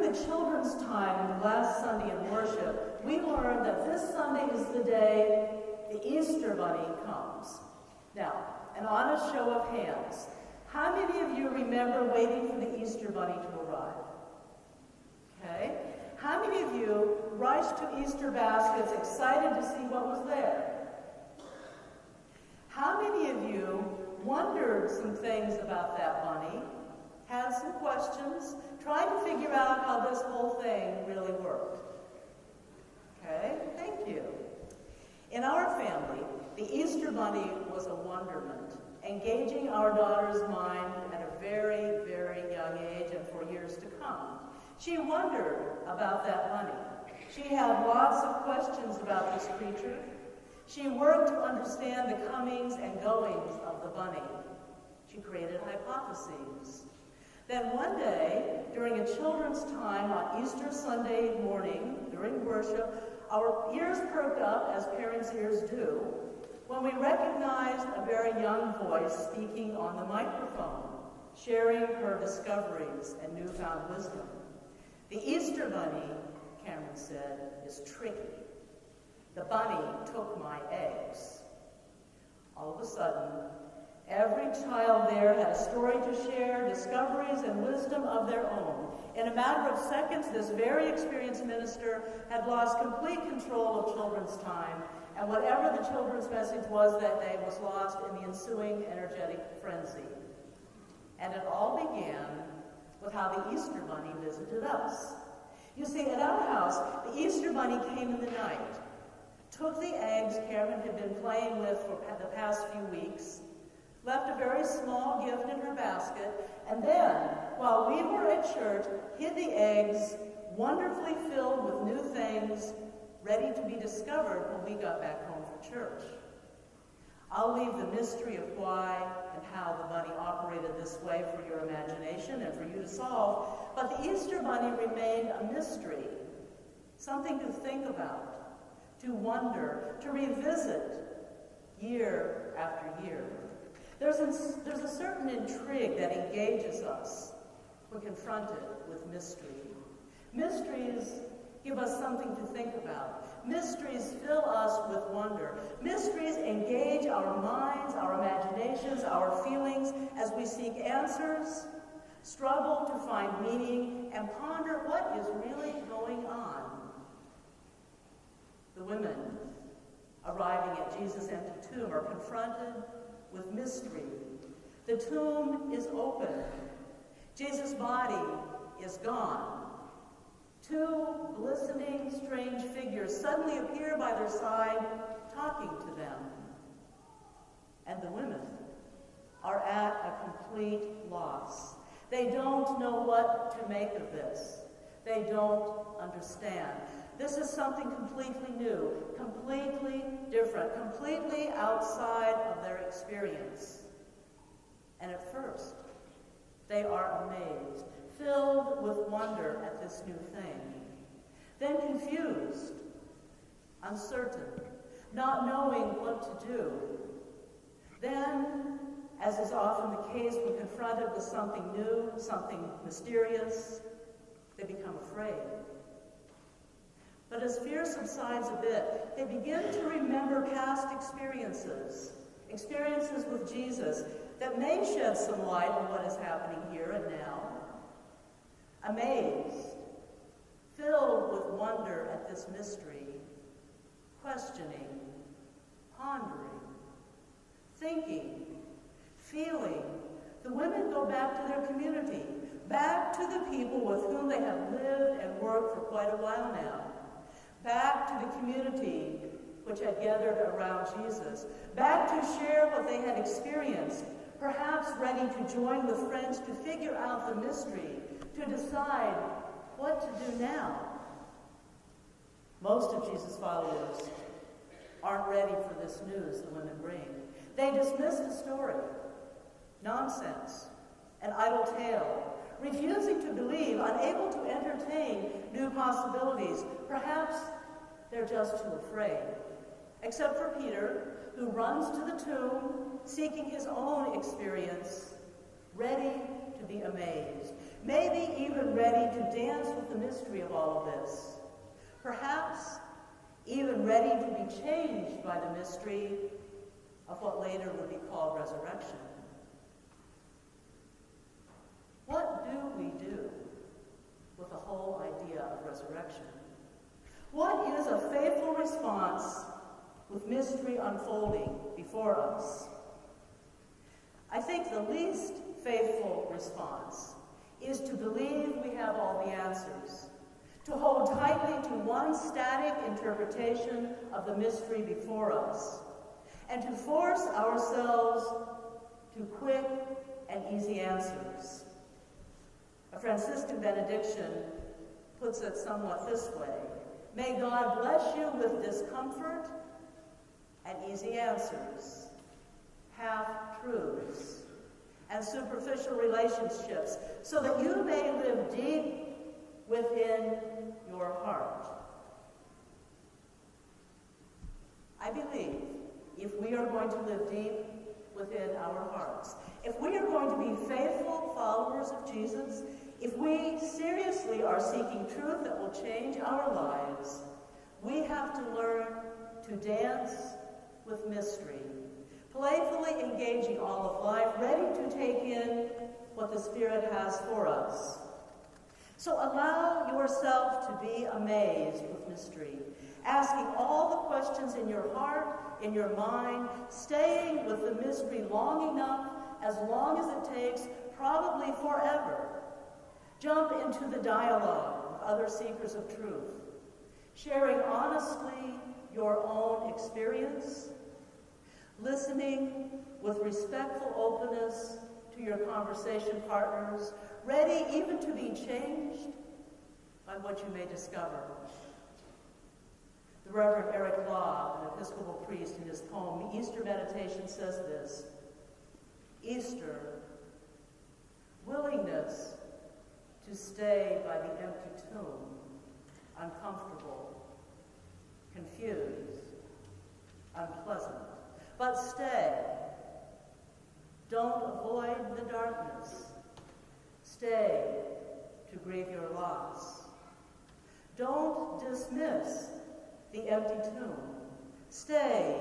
the children's time last Sunday in worship, we learned that this Sunday is the day the Easter Bunny comes. Now, an honest show of hands. How many of you remember waiting for the Easter Bunny to arrive? Okay. How many of you rushed to Easter baskets excited to see what was there? How many of you wondered some things about that bunny, had some questions, tried to figure out how this whole thing really worked? Okay, thank you. In our family, the Easter Bunny was a wonderment, engaging our daughter's mind at a very, very young age and for years to come. She wondered about that bunny. She had lots of questions about this creature. She worked to understand the comings and goings of the bunny. She created hypotheses. Then one day, during a children's time on Easter Sunday morning, during worship, our ears perked up, as parents' ears do, when we recognized a very young voice speaking on the microphone, sharing her discoveries and newfound wisdom. The Easter Bunny, Cameron said, is tricky. The bunny took my eggs. All of a sudden, every child there had a story to share, discoveries and wisdom of their own. In a matter of seconds, this very experienced minister had lost complete control of children's time, and whatever the children's message was that day was lost in the ensuing energetic frenzy. And it all began with how the Easter Bunny visited us. You see, at our house, the Easter Bunny came in the night, took the eggs Cameron had been playing with for the past few weeks, left a very small gift in her basket, and then, while we were at church, hid the eggs, wonderfully filled with new things, ready to be discovered when we got back home from church. I'll leave the mystery of why and how the bunny operated this way for your imagination and for you to solve, but the Easter Bunny remained a mystery, something to think about, to wonder, to revisit year after year. There's a certain intrigue that engages us when confronted with mystery. Mysteries give us something to think about. Mysteries fill us with wonder. Mysteries engage our minds, our imaginations, our feelings as we seek answers, struggle to find meaning, and ponder what is really going on. The women arriving at Jesus' empty tomb are confronted with mystery. The tomb is open. Jesus' body is gone. Two glistening, strange figures suddenly appear by their side, talking to them. And the women are at a complete loss. They don't know what to make of this. They don't understand. This is something completely new, completely different, completely outside of their experience. And at first, they are amazed, filled with wonder at this new thing. Then confused, uncertain, not knowing what to do. Then, as is often the case when confronted with something new, something mysterious, they become afraid. But as fear subsides a bit, they begin to remember past experiences with Jesus that may shed some light on what is happening here and now. Amazed, filled with wonder at this mystery, questioning, pondering, thinking, feeling, the women go back to their community, back to the people with whom they have lived and worked for quite a while now. Back to the community which had gathered around Jesus, back to share what they had experienced, perhaps ready to join with friends to figure out the mystery, to decide what to do now. Most of Jesus' followers aren't ready for this news the women bring. They dismiss the story, nonsense, an idle tale, refusing to believe, unable to entertain new possibilities. Perhaps they're just too afraid. Except for Peter, who runs to the tomb, seeking his own experience, ready to be amazed, maybe even ready to dance with the mystery of all of this. Perhaps even ready to be changed by the mystery of what later would be called resurrection. What do we do with the whole idea of resurrection? What is a faithful response with mystery unfolding before us? I think the least faithful response is to believe we have all the answers, to hold tightly to one static interpretation of the mystery before us, and to force ourselves to quick and easy answers. A Franciscan benediction puts it somewhat this way: may God bless you with discomfort and easy answers, half-truths, and superficial relationships, so that you may live deep within your heart. I believe if we are going to live deep within our hearts, if we are going to be faithful followers of Jesus, if we seriously are seeking truth that will change our lives, we have to learn to dance with mystery, playfully engaging all of life, ready to take in what the Spirit has for us. So allow yourself to be amazed with mystery, asking all the questions in your heart, in your mind, staying with the mystery long enough, as long as it takes, probably forever. Jump into the dialogue with other seekers of truth, sharing honestly your own experience, listening with respectful openness to your conversation partners, ready even to be changed by what you may discover. The Reverend Eric Law, an Episcopal priest, in his poem, Easter Meditation, says this: Easter, willingness to stay by the empty tomb, uncomfortable, confused, unpleasant. But stay. Don't avoid the darkness. Stay to grieve your loss. Don't dismiss the empty tomb. Stay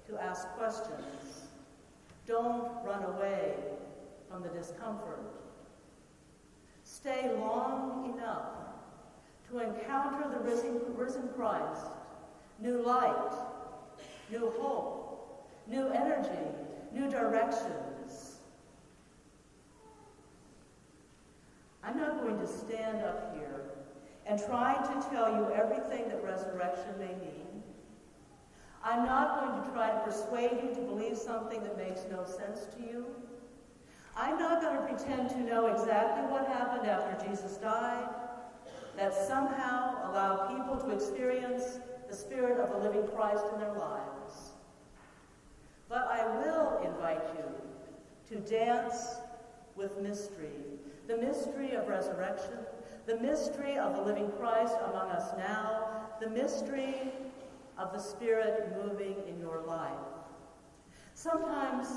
to ask questions. Don't run away from the discomfort. Stay long enough to encounter the risen Christ, new light, new hope, new energy, new directions. I'm not going to stand up here and try to tell you everything that resurrection may mean. I'm not going to try to persuade you to believe something that makes no sense to you. I'm not going to pretend to know exactly what happened after Jesus died, that somehow allowed people to experience the Spirit of the living Christ in their lives. But I will invite you to dance with mystery, the mystery of resurrection, the mystery of the living Christ among us now, the mystery of the Spirit moving in your life. Sometimes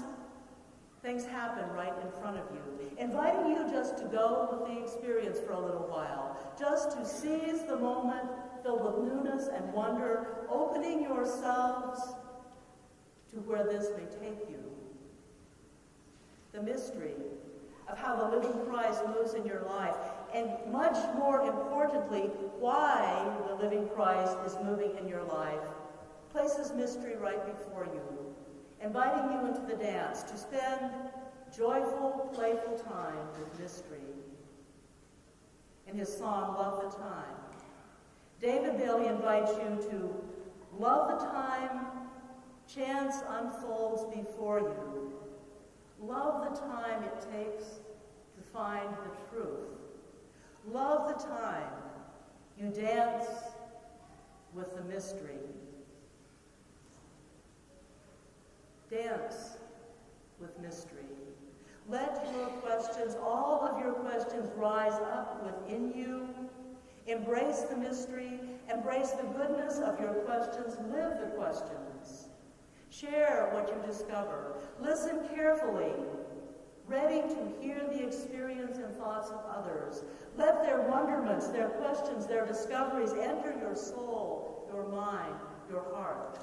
things happen right in front of you, inviting you just to go with the experience for a little while, just to seize the moment filled with newness and wonder, opening yourselves to where this may take you. The mystery of how the living Christ moves in your life, and much more importantly, why the living Christ is moving in your life, places mystery right before you, inviting you into the dance to spend joyful, playful time with mystery. In his song, Love the Time, David Bailey invites you to love the time chance unfolds before you. Love the time it takes to find the truth. Love the time you dance with the mystery. Dance with mystery. Let your questions, all of your questions, rise up within you. Embrace the mystery. Embrace the goodness of your questions. Live the questions. Share what you discover. Listen carefully, ready to hear the experience and thoughts of others. Let their wonderment wonderments, their questions, their discoveries enter your soul, your mind, your heart.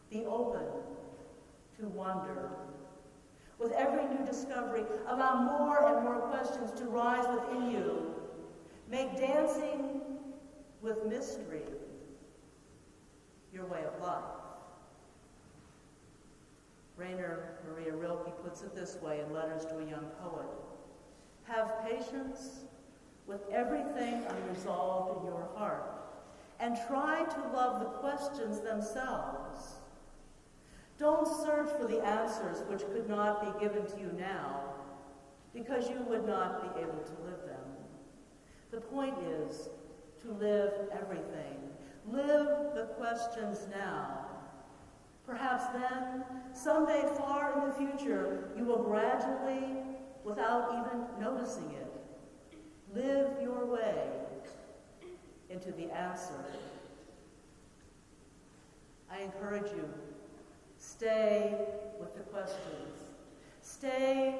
Be open to wonder. With every new discovery, allow more and more questions to rise within you. Make dancing with mystery your way of life. Rainer Maria Rilke puts it this way in Letters to a Young Poet. Have patience with everything unresolved in your heart, and try to love the questions themselves. Don't search for the answers which could not be given to you now, because you would not be able to live them. The point is to live everything. Live the questions now. Perhaps then, someday far in the future, you will gradually, without even noticing it, live your way into the answer. I encourage you, stay with the questions. Stay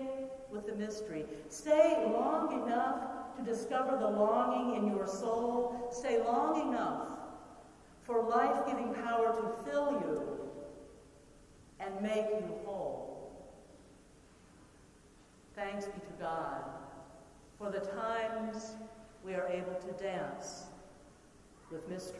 with the mystery. Stay long enough to discover the longing in your soul. Stay long enough for life-giving power to fill you and make you whole. Thanks be to God for the times we are able to dance with mystery.